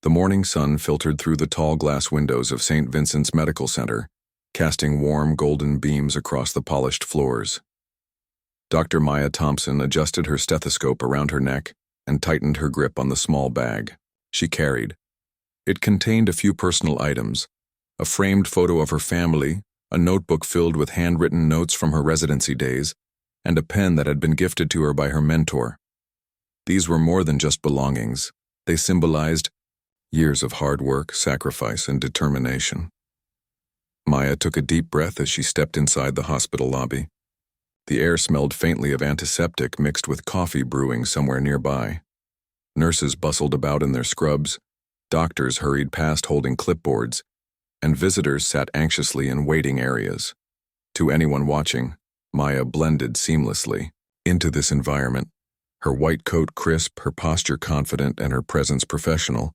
The morning sun filtered through the tall glass windows of St. Vincent's Medical Center, casting warm golden beams across the polished floors. Dr. Maya Thompson adjusted her stethoscope around her neck and tightened her grip on the small bag she carried. It contained a few personal items: a framed photo of her family, a notebook filled with handwritten notes from her residency days, and a pen that had been gifted to her by her mentor. These were more than just belongings. They symbolized years of hard work, sacrifice, and determination. Maya took a deep breath as she stepped inside the hospital lobby. The air smelled faintly of antiseptic mixed with coffee brewing somewhere nearby. Nurses bustled about in their scrubs, doctors hurried past holding clipboards, and visitors sat anxiously in waiting areas. To anyone watching, Maya blended seamlessly into this environment, her white coat crisp, her posture confident, and her presence professional.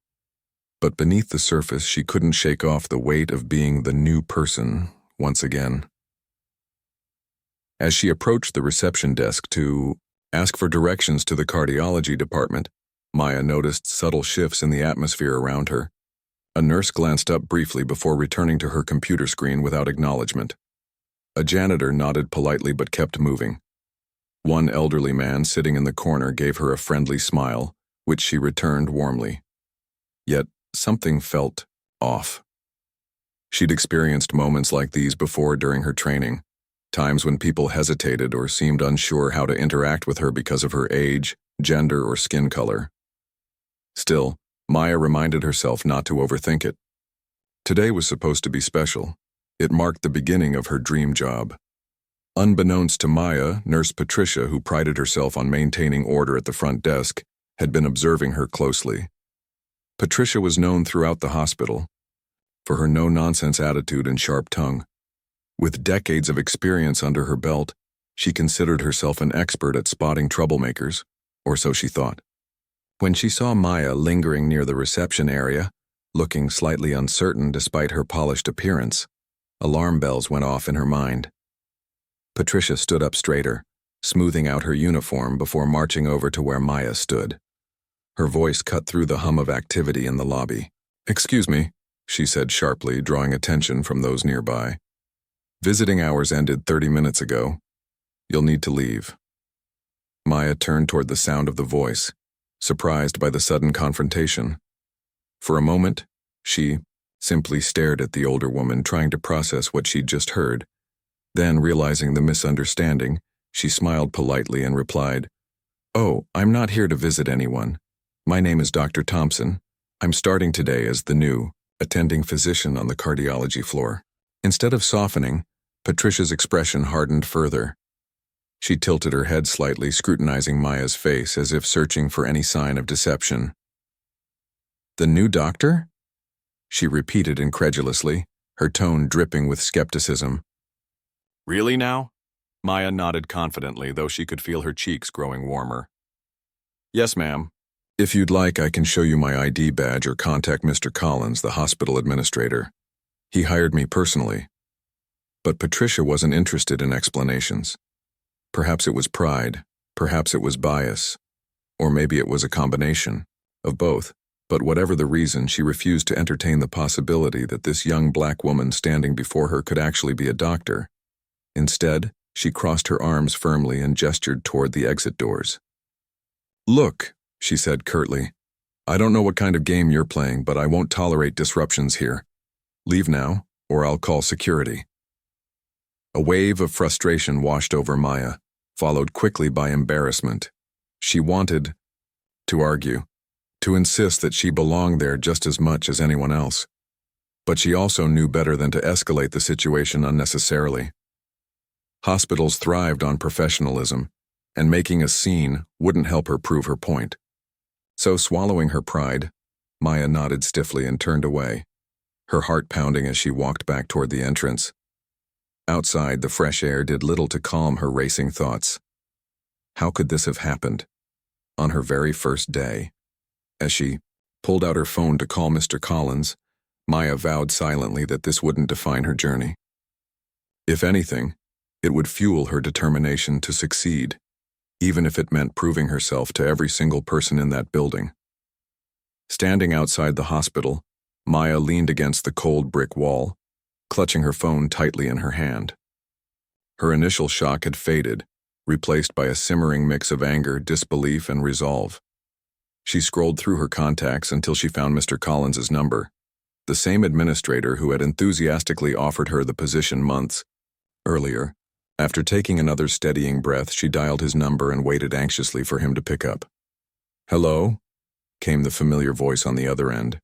But beneath the surface, she couldn't shake off the weight of being the new person once again. As she approached the reception desk to ask for directions to the cardiology department, Maya noticed subtle shifts in the atmosphere around her. A nurse glanced up briefly before returning to her computer screen without acknowledgement. A janitor nodded politely but kept moving. One elderly man sitting in the corner gave her a friendly smile, which she returned warmly. Yet, something felt off. She'd experienced moments like these before during her training, times when people hesitated or seemed unsure how to interact with her because of her age, gender, or skin color. Still, Maya reminded herself not to overthink it. Today was supposed to be special. It marked the beginning of her dream job. Unbeknownst to Maya, Nurse Patricia, who prided herself on maintaining order at the front desk, had been observing her closely. Patricia was known throughout the hospital for her no-nonsense attitude and sharp tongue. With decades of experience under her belt, she considered herself an expert at spotting troublemakers, or so she thought. When she saw Maya lingering near the reception area, looking slightly uncertain despite her polished appearance, alarm bells went off in her mind. Patricia stood up straighter, smoothing out her uniform before marching over to where Maya stood. Her voice cut through the hum of activity in the lobby. "Excuse me," she said sharply, drawing attention from those nearby. "Visiting hours ended 30 minutes ago. You'll need to leave." Maya turned toward the sound of the voice, surprised by the sudden confrontation. For a moment, she simply stared at the older woman, trying to process what she'd just heard. Then, realizing the misunderstanding, she smiled politely and replied, "Oh, I'm not here to visit anyone. My name is Dr. Thompson. I'm starting today as the new attending physician on the cardiology floor." Instead of softening, Patricia's expression hardened further. She tilted her head slightly, scrutinizing Maya's face as if searching for any sign of deception. "The new doctor?" she repeated incredulously, her tone dripping with skepticism. "Really now?" Maya nodded confidently, though she could feel her cheeks growing warmer. "Yes, ma'am. If you'd like, I can show you my ID badge or contact Mr. Collins, the hospital administrator. He hired me personally." But Patricia wasn't interested in explanations. Perhaps it was pride, perhaps it was bias, or maybe it was a combination of both. But whatever the reason, she refused to entertain the possibility that this young black woman standing before her could actually be a doctor. Instead, she crossed her arms firmly and gestured toward the exit doors. "Look," she said curtly, "I don't know what kind of game you're playing, but I won't tolerate disruptions here. Leave now, or I'll call security." A wave of frustration washed over Maya, followed quickly by embarrassment. She wanted to argue, to insist that she belonged there just as much as anyone else. But she also knew better than to escalate the situation unnecessarily. Hospitals thrived on professionalism, and making a scene wouldn't help her prove her point. So, swallowing her pride, Maya nodded stiffly and turned away, her heart pounding as she walked back toward the entrance. Outside, the fresh air did little to calm her racing thoughts. How could this have happened? On her very first day. As she pulled out her phone to call Mr. Collins, Maya vowed silently that this wouldn't define her journey. If anything, it would fuel her determination to succeed, even if it meant proving herself to every single person in that building. Standing outside the hospital, Maya leaned against the cold brick wall, clutching her phone tightly in her hand. Her initial shock had faded, replaced by a simmering mix of anger, disbelief, and resolve. She scrolled through her contacts until she found Mr. Collins's number, the same administrator who had enthusiastically offered her the position months earlier. After taking another steadying breath, she dialed his number and waited anxiously for him to pick up. "Hello?" came the familiar voice on the other end.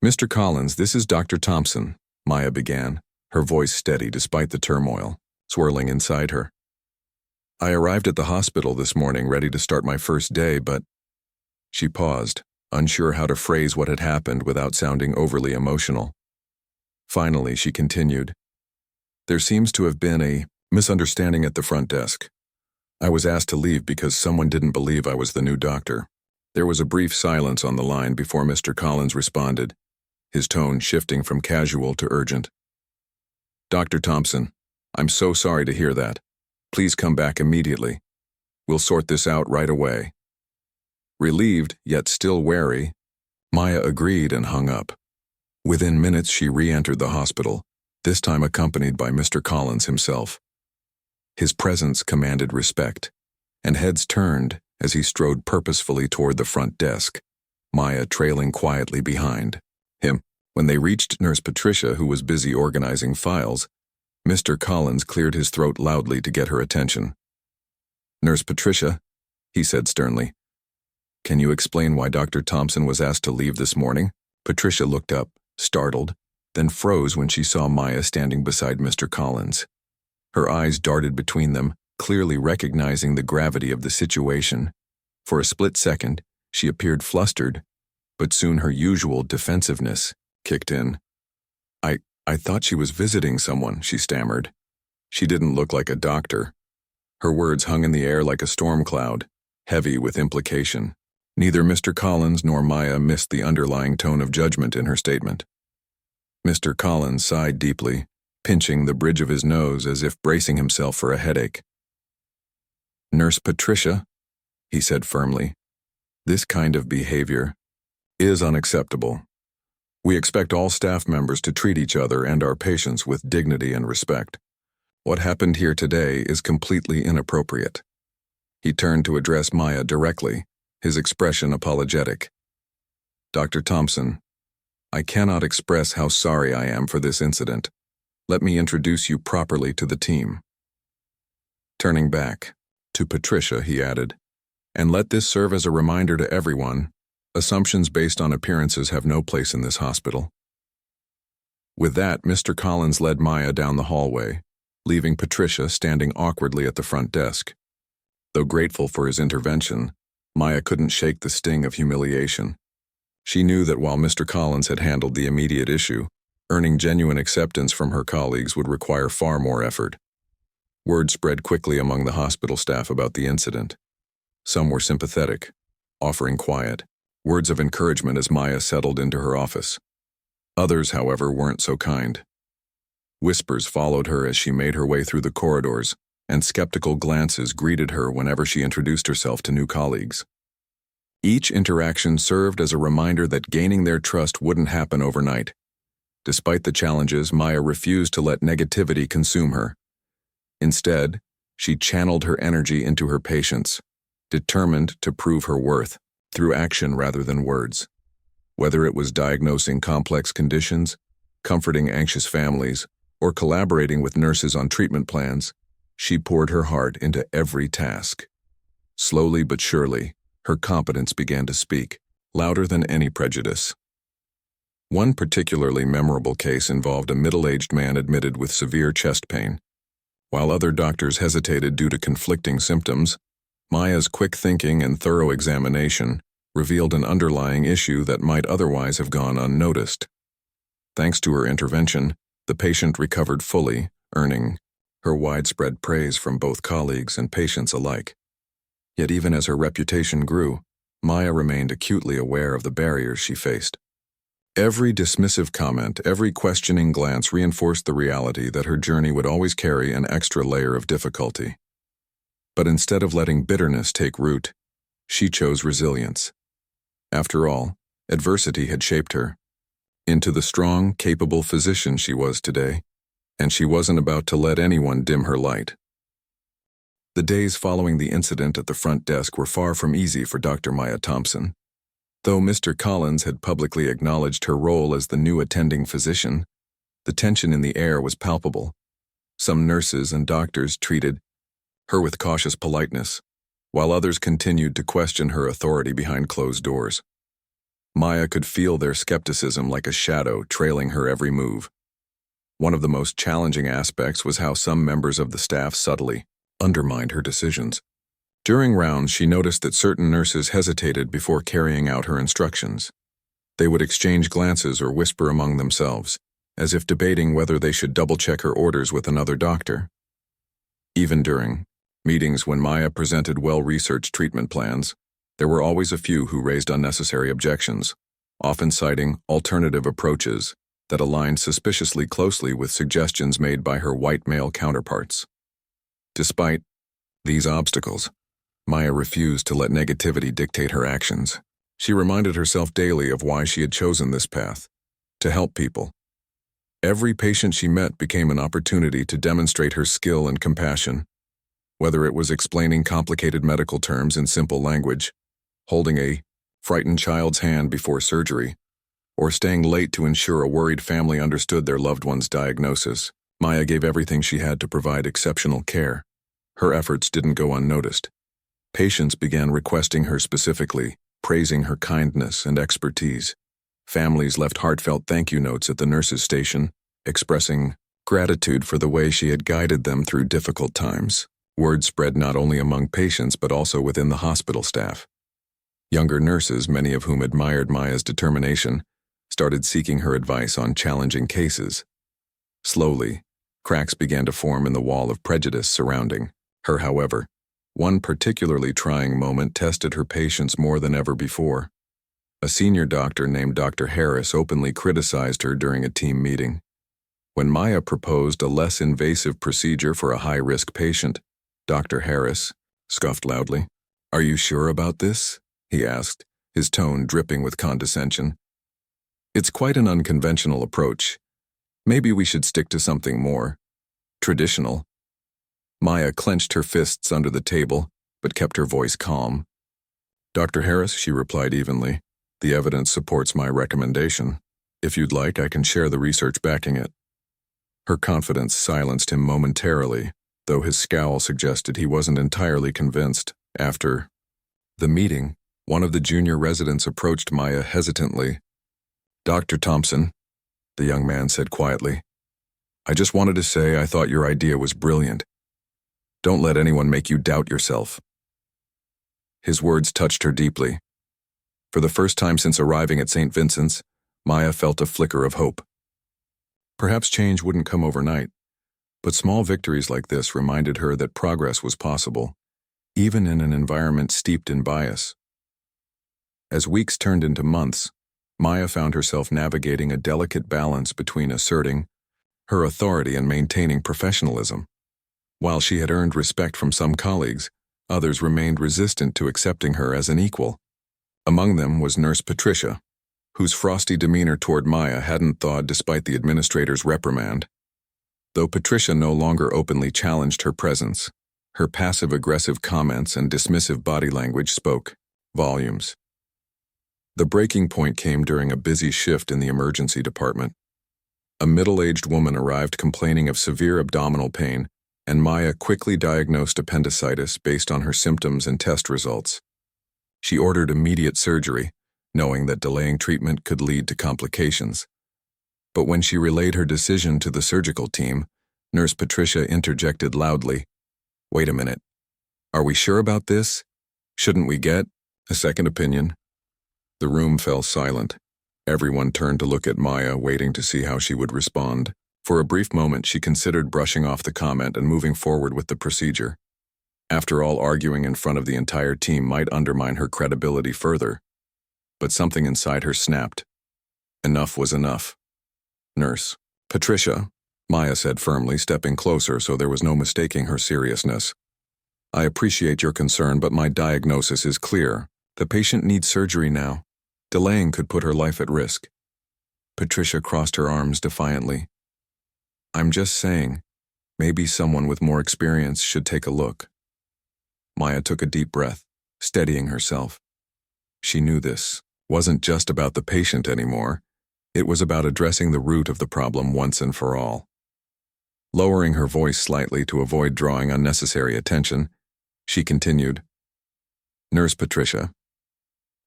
"Mr. Collins, this is Dr. Thompson," Maya began, her voice steady despite the turmoil swirling inside her. "I arrived at the hospital this morning ready to start my first day, but—" She paused, unsure how to phrase what had happened without sounding overly emotional. Finally, she continued, "There seems to have been a misunderstanding at the front desk. I was asked to leave because someone didn't believe I was the new doctor." There was a brief silence on the line before Mr. Collins responded, his tone shifting from casual to urgent. "Dr. Thompson, I'm so sorry to hear that. Please come back immediately. We'll sort this out right away." Relieved, yet still wary, Maya agreed and hung up. Within minutes, she re-entered the hospital, this time accompanied by Mr. Collins himself. His presence commanded respect, and heads turned as he strode purposefully toward the front desk, Maya trailing quietly behind him. When they reached Nurse Patricia, who was busy organizing files, Mr. Collins cleared his throat loudly to get her attention. "Nurse Patricia," he said sternly, "can you explain why Dr. Thompson was asked to leave this morning?" Patricia looked up, startled, then froze when she saw Maya standing beside Mr. Collins. Her eyes darted between them, clearly recognizing the gravity of the situation. For a split second, she appeared flustered, but soon her usual defensiveness kicked in. I thought she was visiting someone," she stammered. She didn't look like a doctor. Her words hung in the air like a storm cloud, heavy with implication. Neither Mr. Collins nor Maya missed the underlying tone of judgment in her statement. Mr. Collins sighed deeply, pinching the bridge of his nose as if bracing himself for a headache. "Nurse Patricia," he said firmly, "this kind of behavior is unacceptable. We expect all staff members to treat each other and our patients with dignity and respect. What happened here today is completely inappropriate." He turned to address Maya directly, his expression apologetic. "Dr. Thompson, I cannot express how sorry I am for this incident. Let me introduce you properly to the team." Turning back to Patricia, he added, "And let this serve as a reminder to everyone, assumptions based on appearances have no place in this hospital." With that, Mr. Collins led Maya down the hallway, leaving Patricia standing awkwardly at the front desk. Though grateful for his intervention, Maya couldn't shake the sting of humiliation. She knew that while Mr. Collins had handled the immediate issue, earning genuine acceptance from her colleagues would require far more effort. Word spread quickly among the hospital staff about the incident. Some were sympathetic, offering quiet words of encouragement as Maya settled into her office. Others, however, weren't so kind. Whispers followed her as she made her way through the corridors, and skeptical glances greeted her whenever she introduced herself to new colleagues. Each interaction served as a reminder that gaining their trust wouldn't happen overnight. Despite the challenges, Maya refused to let negativity consume her. Instead, she channeled her energy into her patients, determined to prove her worth through action rather than words. Whether it was diagnosing complex conditions, comforting anxious families, or collaborating with nurses on treatment plans, she poured her heart into every task. Slowly but surely, her competence began to speak, louder than any prejudice. One particularly memorable case involved a middle-aged man admitted with severe chest pain. While other doctors hesitated due to conflicting symptoms, Maya's quick thinking and thorough examination revealed an underlying issue that might otherwise have gone unnoticed. Thanks to her intervention, the patient recovered fully, earning her widespread praise from both colleagues and patients alike. Yet even as her reputation grew, Maya remained acutely aware of the barriers she faced. Every dismissive comment, every questioning glance reinforced the reality that her journey would always carry an extra layer of difficulty. But instead of letting bitterness take root, she chose resilience. After all, Adversity had shaped her into the strong, capable physician she was today, and she wasn't about to let anyone dim her light. The days following the incident at the front desk were far from easy for Dr. Maya Thompson. Though Mr. Collins had publicly acknowledged her role as the new attending physician, the tension in the air was palpable. Some nurses and doctors treated her with cautious politeness, while others continued to question her authority behind closed doors. Maya could feel their skepticism like a shadow trailing her every move. One of the most challenging aspects was how some members of the staff subtly undermined her decisions. During rounds, she noticed that certain nurses hesitated before carrying out her instructions. They would exchange glances or whisper among themselves, as if debating whether they should double-check her orders with another doctor. Even during meetings when Maya presented well-researched treatment plans, there were always a few who raised unnecessary objections, often citing alternative approaches that aligned suspiciously closely with suggestions made by her white male counterparts. Despite these obstacles, Maya refused to let negativity dictate her actions. She reminded herself daily of why she had chosen this path: to help people. Every patient she met became an opportunity to demonstrate her skill and compassion, whether it was explaining complicated medical terms in simple language, holding a frightened child's hand before surgery, or staying late to ensure a worried family understood their loved one's diagnosis. Maya gave everything she had to provide exceptional care. Her efforts didn't go unnoticed. Patients began requesting her specifically, praising her kindness and expertise. Families left heartfelt thank you notes at the nurse's station, expressing gratitude for the way she had guided them through difficult times. Word spread not only among patients but also within the hospital staff. Younger nurses, many of whom admired Maya's determination, started seeking her advice on challenging cases. Slowly, cracks began to form in the wall of prejudice surrounding her. However, one particularly trying moment tested her patience more than ever before. A senior doctor named Dr. Harris openly criticized her during a team meeting. When Maya proposed a less invasive procedure for a high-risk patient, Dr. Harris scoffed loudly. "Are you sure about this?" he asked, his tone dripping with condescension. "It's quite an unconventional approach. Maybe we should stick to something more traditional." Maya clenched her fists under the table, but kept her voice calm. "Dr. Harris," she replied evenly, "the evidence supports my recommendation. If you'd like, I can share the research backing it." Her confidence silenced him momentarily, though his scowl suggested he wasn't entirely convinced. After the meeting, one of the junior residents approached Maya hesitantly. "Dr. Thompson," the young man said quietly, "I just wanted to say I thought your idea was brilliant. Don't let anyone make you doubt yourself." His words touched her deeply. For the first time since arriving at St. Vincent's, Maya felt a flicker of hope. Perhaps change wouldn't come overnight, but small victories like this reminded her that progress was possible, even in an environment steeped in bias. As weeks turned into months, Maya found herself navigating a delicate balance between asserting her authority and maintaining professionalism. While she had earned respect from some colleagues, others remained resistant to accepting her as an equal. Among them was Nurse Patricia, whose frosty demeanor toward Maya hadn't thawed despite the administrator's reprimand. Though Patricia no longer openly challenged her presence, her passive-aggressive comments and dismissive body language spoke volumes. The breaking point came during a busy shift in the emergency department. A middle-aged woman arrived complaining of severe abdominal pain, and Maya quickly diagnosed appendicitis based on her symptoms and test results. She ordered immediate surgery, knowing that delaying treatment could lead to complications. But when she relayed her decision to the surgical team, Nurse Patricia interjected loudly, "Wait a minute. Are we sure about this? Shouldn't we get a second opinion?" The room fell silent. Everyone turned to look at Maya, waiting to see how she would respond. For a brief moment, she considered brushing off the comment and moving forward with the procedure. After all, arguing in front of the entire team might undermine her credibility further. But something inside her snapped. Enough was enough. "Nurse Patricia," Maya said firmly, stepping closer so there was no mistaking her seriousness. "I appreciate your concern, but my diagnosis is clear. The patient needs surgery now." Delaying could put her life at risk. Patricia crossed her arms defiantly. I'm just saying, maybe someone with more experience should take a look. Maya took a deep breath, steadying herself. She knew this wasn't just about the patient anymore. It was about addressing the root of the problem once and for all. Lowering her voice slightly to avoid drawing unnecessary attention, she continued, Nurse Patricia,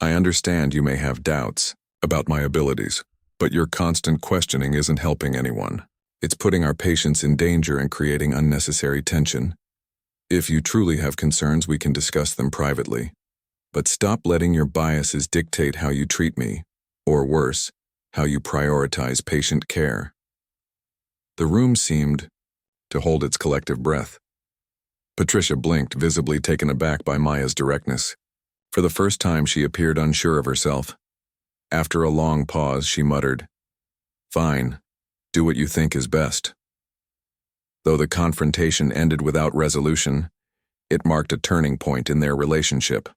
I understand you may have doubts about my abilities, but your constant questioning isn't helping anyone. It's putting our patients in danger and creating unnecessary tension. If you truly have concerns, we can discuss them privately. But stop letting your biases dictate how you treat me, or worse, how you prioritize patient care. The room seemed to hold its collective breath. Patricia blinked, visibly taken aback by Maya's directness. For the first time, she appeared unsure of herself. After a long pause, she muttered, Fine, do what you think is best. Though the confrontation ended without resolution, it marked a turning point in their relationship.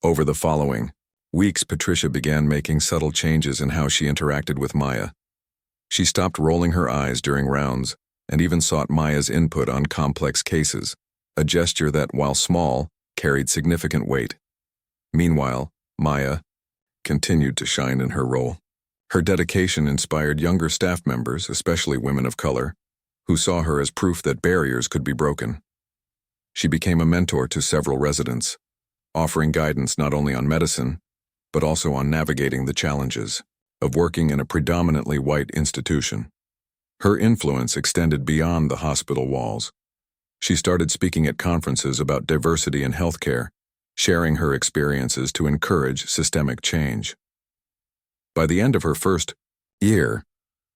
Over the following weeks, Patricia began making subtle changes in how she interacted with Maya. She stopped rolling her eyes during rounds and even sought Maya's input on complex cases, a gesture that, while small, carried significant weight. Meanwhile, Maya continued to shine in her role. Her dedication inspired younger staff members, especially women of color, who saw her as proof that barriers could be broken. She became a mentor to several residents, offering guidance not only on medicine, but also on navigating the challenges of working in a predominantly white institution. Her influence extended beyond the hospital walls. She started speaking at conferences about diversity in healthcare, sharing her experiences to encourage systemic change. By the end of her first year,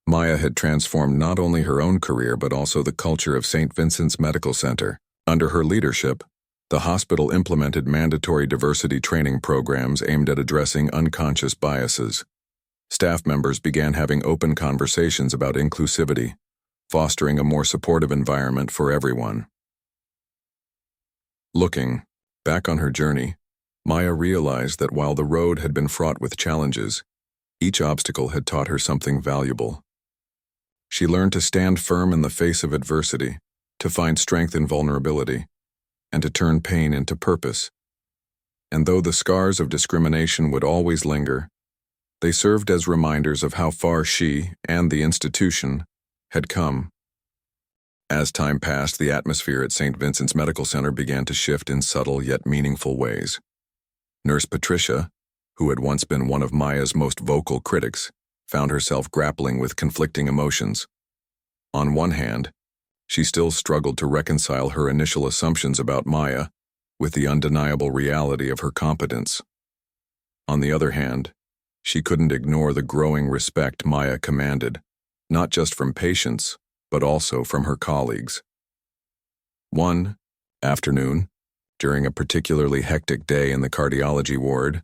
Maya had transformed not only her own career but also the culture of St. Vincent's Medical Center. Under her leadership, the hospital implemented mandatory diversity training programs aimed at addressing unconscious biases. Staff members began having open conversations about inclusivity, fostering a more supportive environment for everyone. Looking back on her journey, Maya realized that while the road had been fraught with challenges, each obstacle had taught her something valuable. She learned to stand firm in the face of adversity, to find strength in vulnerability, and to turn pain into purpose. And though the scars of discrimination would always linger, they served as reminders of how far she and the institution had come. As time passed, the atmosphere at St. Vincent's Medical Center began to shift in subtle yet meaningful ways. Nurse Patricia, who had once been one of Maya's most vocal critics, found herself grappling with conflicting emotions. On one hand, she still struggled to reconcile her initial assumptions about Maya with the undeniable reality of her competence. On the other hand, she couldn't ignore the growing respect Maya commanded, not just from patients, but also from her colleagues. One afternoon, during a particularly hectic day in the cardiology ward,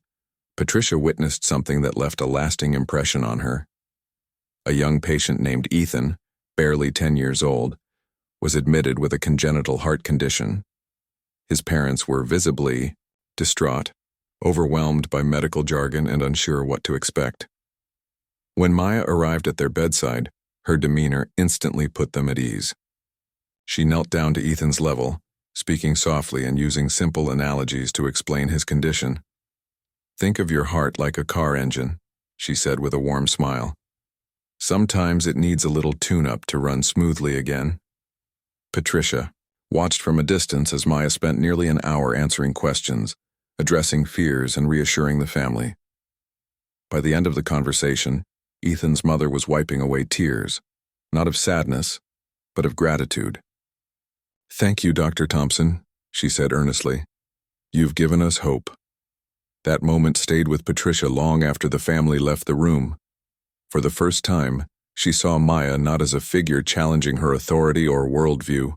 Patricia witnessed something that left a lasting impression on her. A young patient named Ethan, barely 10 years old, was admitted with a congenital heart condition. His parents were visibly distraught, overwhelmed by medical jargon and unsure what to expect. When Maya arrived at their bedside, her demeanor instantly put them at ease. She knelt down to Ethan's level, speaking softly and using simple analogies to explain his condition. "Think of your heart like a car engine," she said with a warm smile. "Sometimes it needs a little tune-up to run smoothly again." Patricia watched from a distance as Maya spent nearly an hour answering questions, addressing fears and reassuring the family. By the end of the conversation, Ethan's mother was wiping away tears, not of sadness, but of gratitude. "Thank you, Dr. Thompson," she said earnestly. "You've given us hope." That moment stayed with Patricia long after the family left the room. For the first time, she saw Maya not as a figure challenging her authority or worldview,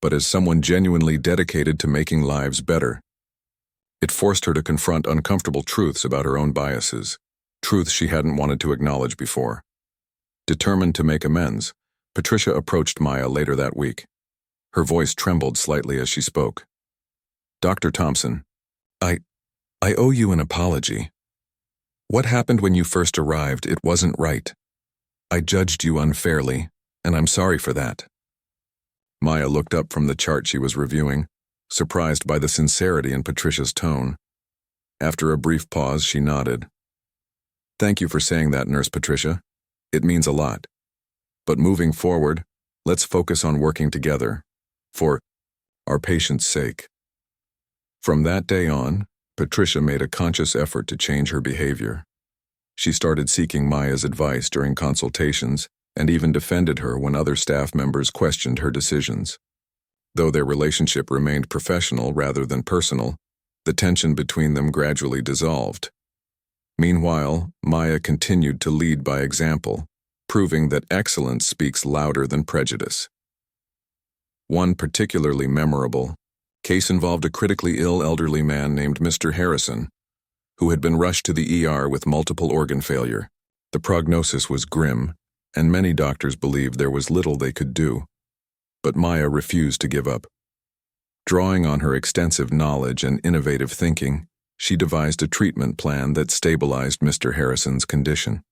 but as someone genuinely dedicated to making lives better. It forced her to confront uncomfortable truths about her own biases, truths she hadn't wanted to acknowledge before. Determined to make amends, Patricia approached Maya later that week. Her voice trembled slightly as she spoke. "Dr. Thompson, I owe you an apology. What happened when you first arrived? It wasn't right. I judged you unfairly, and I'm sorry for that. Maya looked up from the chart she was reviewing, surprised by the sincerity in Patricia's tone. After a brief pause, she nodded. Thank you for saying that, Nurse Patricia. It means a lot. But moving forward, let's focus on working together, for our patient's sake. From that day on, Patricia made a conscious effort to change her behavior. She started seeking Maya's advice during consultations and even defended her when other staff members questioned her decisions. Though their relationship remained professional rather than personal, the tension between them gradually dissolved. Meanwhile, Maya continued to lead by example, proving that excellence speaks louder than prejudice. One particularly memorable case involved a critically ill elderly man named Mr. Harrison, who had been rushed to the ER with multiple organ failure. The prognosis was grim, and many doctors believed there was little they could do. But Maya refused to give up. Drawing on her extensive knowledge and innovative thinking, she devised a treatment plan that stabilized Mr. Harrison's condition.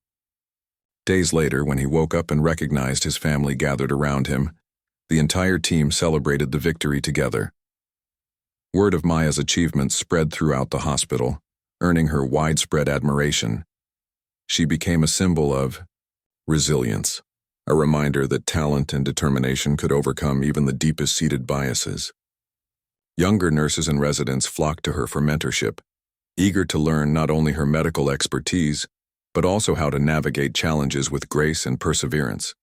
Days later, when he woke up and recognized his family gathered around him, the entire team celebrated the victory together. Word of Maya's achievements spread throughout the hospital, earning her widespread admiration. She became a symbol of resilience, a reminder that talent and determination could overcome even the deepest-seated biases. Younger nurses and residents flocked to her for mentorship, eager to learn not only her medical expertise, but also how to navigate challenges with grace and perseverance.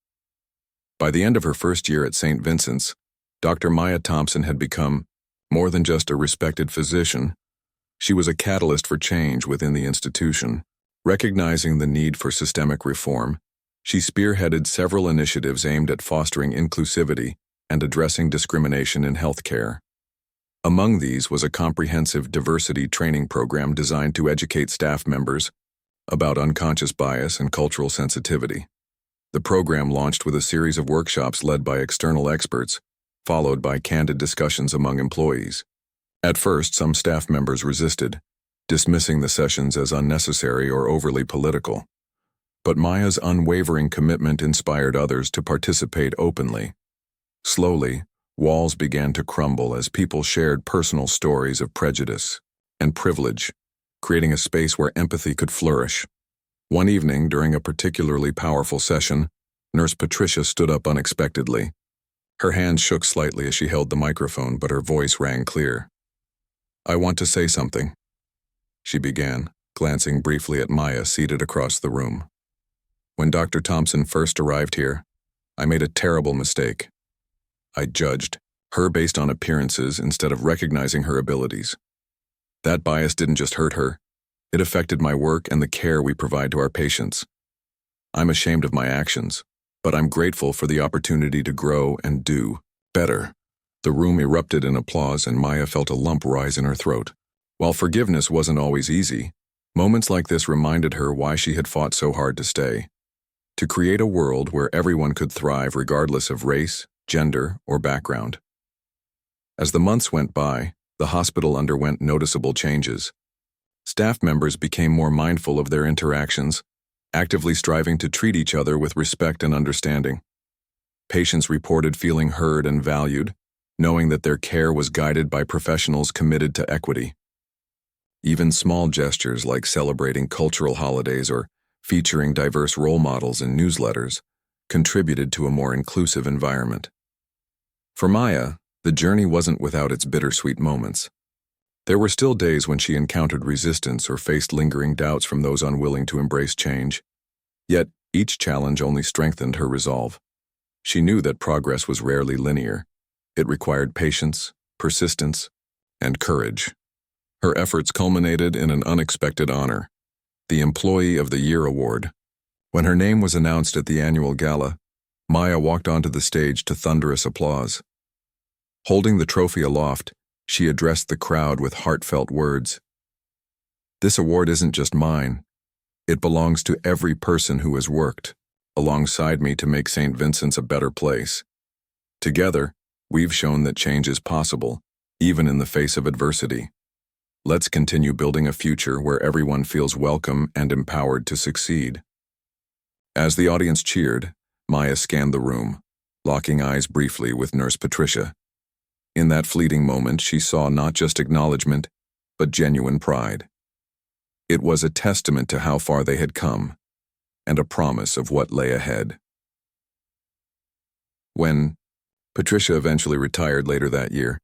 By the end of her first year at St. Vincent's, Dr. Maya Thompson had become more than just a respected physician. She was a catalyst for change within the institution. Recognizing the need for systemic reform, she spearheaded several initiatives aimed at fostering inclusivity and addressing discrimination in healthcare. Among these was a comprehensive diversity training program designed to educate staff members about unconscious bias and cultural sensitivity. The program launched with a series of workshops led by external experts, followed by candid discussions among employees. At first, some staff members resisted, dismissing the sessions as unnecessary or overly political. But Maya's unwavering commitment inspired others to participate openly. Slowly, walls began to crumble as people shared personal stories of prejudice and privilege, creating a space where empathy could flourish. One evening, during a particularly powerful session, Nurse Patricia stood up unexpectedly. Her hands shook slightly as she held the microphone, but her voice rang clear. I want to say something, she began, glancing briefly at Maya seated across the room. When Dr. Thompson first arrived here, I made a terrible mistake. I judged her based on appearances instead of recognizing her abilities. That bias didn't just hurt her, it affected my work and the care we provide to our patients. I'm ashamed of my actions, but I'm grateful for the opportunity to grow and do better. The room erupted in applause and Maya felt a lump rise in her throat. While forgiveness wasn't always easy, moments like this reminded her why she had fought so hard to stay. To create a world where everyone could thrive regardless of race, gender, or background. As the months went by, the hospital underwent noticeable changes. Staff members became more mindful of their interactions, actively striving to treat each other with respect and understanding. Patients reported feeling heard and valued, knowing that their care was guided by professionals committed to equity. Even small gestures like celebrating cultural holidays or featuring diverse role models in newsletters contributed to a more inclusive environment. For Maya, the journey wasn't without its bittersweet moments. There were still days when she encountered resistance or faced lingering doubts from those unwilling to embrace change. Yet, each challenge only strengthened her resolve. She knew that progress was rarely linear. It required patience, persistence, and courage. Her efforts culminated in an unexpected honor, the Employee of the Year award. When her name was announced at the annual gala, Maya walked onto the stage to thunderous applause. Holding the trophy aloft, she addressed the crowd with heartfelt words. This award isn't just mine. It belongs to every person who has worked alongside me to make St. Vincent's a better place. Together, we've shown that change is possible, even in the face of adversity. Let's continue building a future where everyone feels welcome and empowered to succeed. As the audience cheered, Maya scanned the room, locking eyes briefly with Nurse Patricia. In that fleeting moment, she saw not just acknowledgement, but genuine pride. It was a testament to how far they had come, and a promise of what lay ahead. When Patricia eventually retired later that year,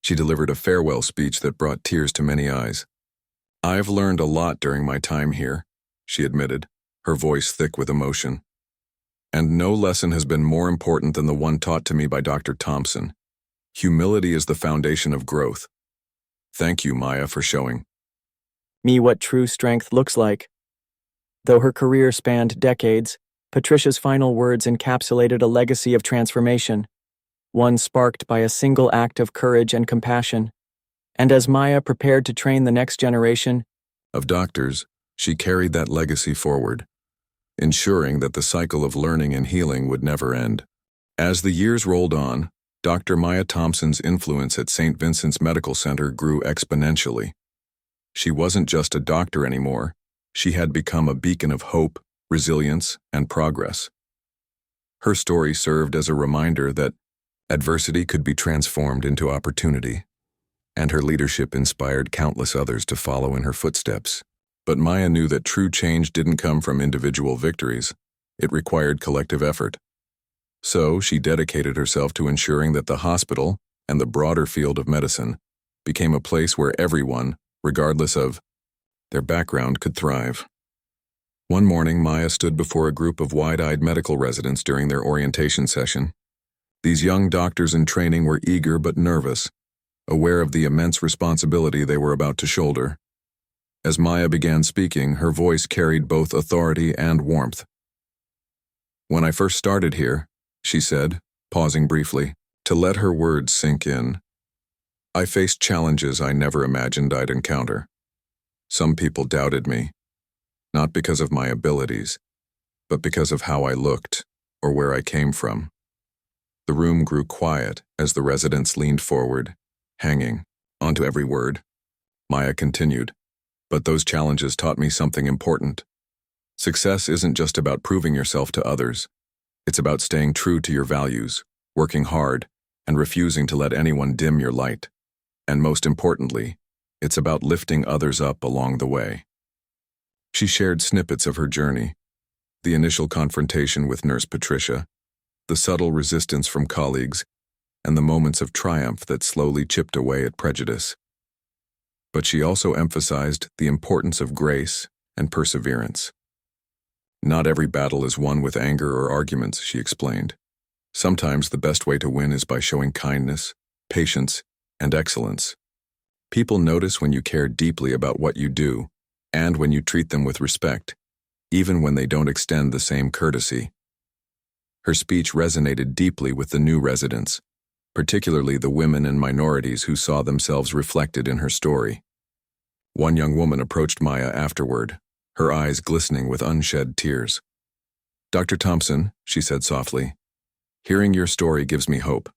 she delivered a farewell speech that brought tears to many eyes. "I've learned a lot during my time here," she admitted, her voice thick with emotion. "And no lesson has been more important than the one taught to me by Dr. Thompson. Humility is the foundation of growth. Thank you, Maya, for showing me what true strength looks like." Though her career spanned decades, Patricia's final words encapsulated a legacy of transformation, one sparked by a single act of courage and compassion. And as Maya prepared to train the next generation of doctors, she carried that legacy forward, ensuring that the cycle of learning and healing would never end. As the years rolled on, Dr. Maya Thompson's influence at St. Vincent's Medical Center grew exponentially. She wasn't just a doctor anymore. She had become a beacon of hope, resilience, and progress. Her story served as a reminder that adversity could be transformed into opportunity, and her leadership inspired countless others to follow in her footsteps. But Maya knew that true change didn't come from individual victories. It required collective effort. So she dedicated herself to ensuring that the hospital and the broader field of medicine became a place where everyone, regardless of their background, could thrive. One morning, Maya stood before a group of wide-eyed medical residents during their orientation session. These young doctors in training were eager but nervous, aware of the immense responsibility they were about to shoulder. As Maya began speaking, her voice carried both authority and warmth. "When I first started here," she said, pausing briefly to let her words sink in, "I faced challenges I never imagined I'd encounter. Some people doubted me, not because of my abilities, but because of how I looked or where I came from." The room grew quiet as the residents leaned forward, hanging onto every word. Maya continued, "But those challenges taught me something important. Success isn't just about proving yourself to others. It's about staying true to your values, working hard, and refusing to let anyone dim your light. And most importantly, it's about lifting others up along the way." She shared snippets of her journey, the initial confrontation with Nurse Patricia, the subtle resistance from colleagues, and the moments of triumph that slowly chipped away at prejudice. But she also emphasized the importance of grace and perseverance. "Not every battle is won with anger or arguments," she explained. "Sometimes the best way to win is by showing kindness, patience, and excellence. People notice when you care deeply about what you do, and when you treat them with respect, even when they don't extend the same courtesy." Her speech resonated deeply with the new residents, particularly the women and minorities who saw themselves reflected in her story. One young woman approached Maya afterward, her eyes glistening with unshed tears. "Dr. Thompson," she said softly, "hearing your story gives me hope.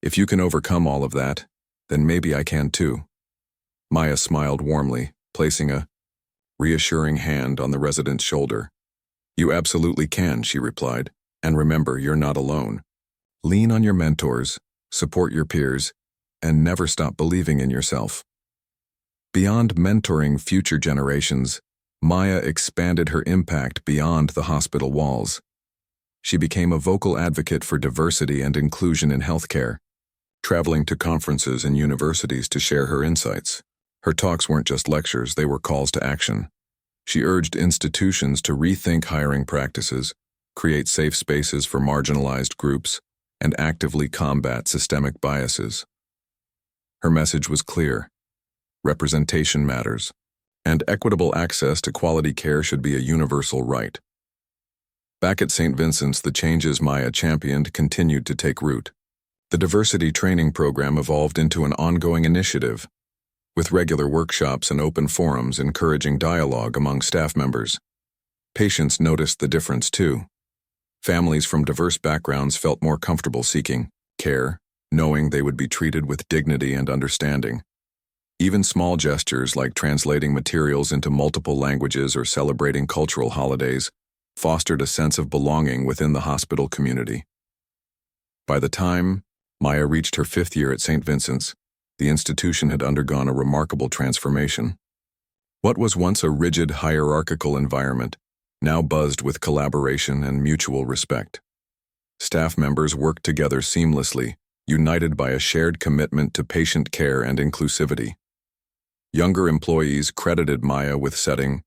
If you can overcome all of that, then maybe I can too." Maya smiled warmly, placing a reassuring hand on the resident's shoulder. "You absolutely can," she replied, "and remember, you're not alone. Lean on your mentors, support your peers, and never stop believing in yourself." Beyond mentoring future generations, Maya expanded her impact beyond the hospital walls. She became a vocal advocate for diversity and inclusion in healthcare, traveling to conferences and universities to share her insights. Her talks weren't just lectures, they were calls to action. She urged institutions to rethink hiring practices, create safe spaces for marginalized groups, and actively combat systemic biases. Her message was clear: representation matters, and equitable access to quality care should be a universal right. Back at St. Vincent's, the changes Maya championed continued to take root. The diversity training program evolved into an ongoing initiative, with regular workshops and open forums encouraging dialogue among staff members. Patients noticed the difference too. Families from diverse backgrounds felt more comfortable seeking care, knowing they would be treated with dignity and understanding. Even small gestures like translating materials into multiple languages or celebrating cultural holidays fostered a sense of belonging within the hospital community. By the time Maya reached her 5th year at St. Vincent's, the institution had undergone a remarkable transformation. What was once a rigid, hierarchical environment now buzzed with collaboration and mutual respect. Staff members worked together seamlessly, united by a shared commitment to patient care and inclusivity. Younger employees credited Maya with setting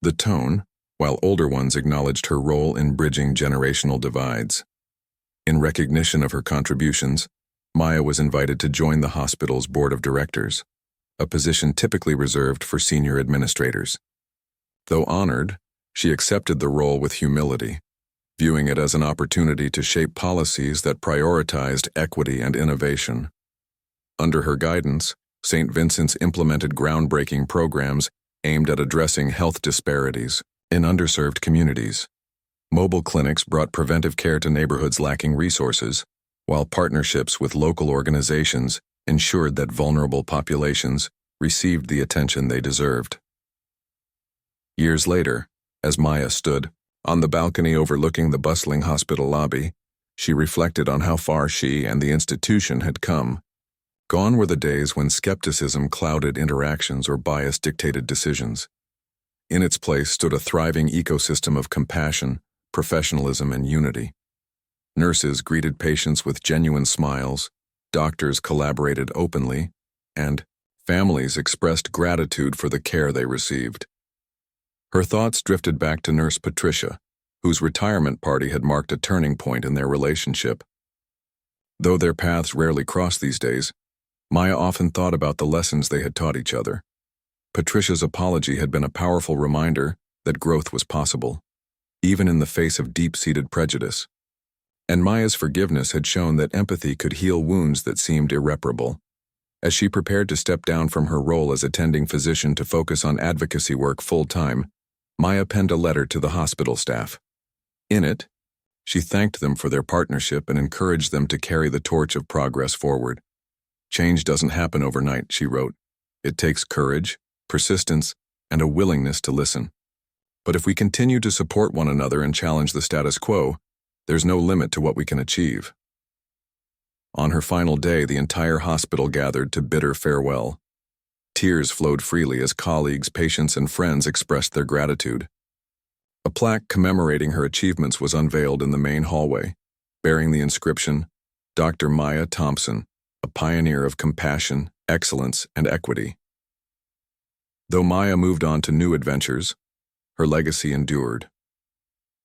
the tone, while older ones acknowledged her role in bridging generational divides. In recognition of her contributions, Maya was invited to join the hospital's board of directors, a position typically reserved for senior administrators. Though honored, she accepted the role with humility, viewing it as an opportunity to shape policies that prioritized equity and innovation. Under her guidance, St. Vincent's implemented groundbreaking programs aimed at addressing health disparities in underserved communities. Mobile clinics brought preventive care to neighborhoods lacking resources, while partnerships with local organizations ensured that vulnerable populations received the attention they deserved. Years later, as Maya stood on the balcony overlooking the bustling hospital lobby, she reflected on how far she and the institution had come. Gone were the days when skepticism clouded interactions or bias dictated decisions. In its place stood a thriving ecosystem of compassion, professionalism, and unity. Nurses greeted patients with genuine smiles, doctors collaborated openly, and families expressed gratitude for the care they received. Her thoughts drifted back to Nurse Patricia, whose retirement party had marked a turning point in their relationship. Though their paths rarely crossed these days, Maya often thought about the lessons they had taught each other. Patricia's apology had been a powerful reminder that growth was possible, even in the face of deep-seated prejudice. And Maya's forgiveness had shown that empathy could heal wounds that seemed irreparable. As she prepared to step down from her role as attending physician to focus on advocacy work full-time, Maya penned a letter to the hospital staff. In it, she thanked them for their partnership and encouraged them to carry the torch of progress forward. "Change doesn't happen overnight," she wrote. "It takes courage, persistence, and a willingness to listen. But if we continue to support one another and challenge the status quo, there's no limit to what we can achieve." On her final day, the entire hospital gathered to bid her farewell. Tears flowed freely as colleagues, patients, and friends expressed their gratitude. A plaque commemorating her achievements was unveiled in the main hallway, bearing the inscription, "Dr. Maya Thompson, a pioneer of compassion, excellence, and equity." Though Maya moved on to new adventures, her legacy endured.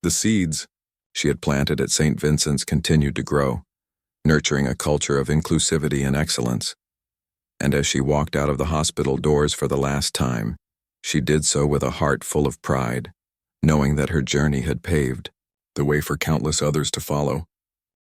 The seeds she had planted at St. Vincent's continued to grow, nurturing a culture of inclusivity and excellence. And as she walked out of the hospital doors for the last time, she did so with a heart full of pride, knowing that her journey had paved the way for countless others to follow.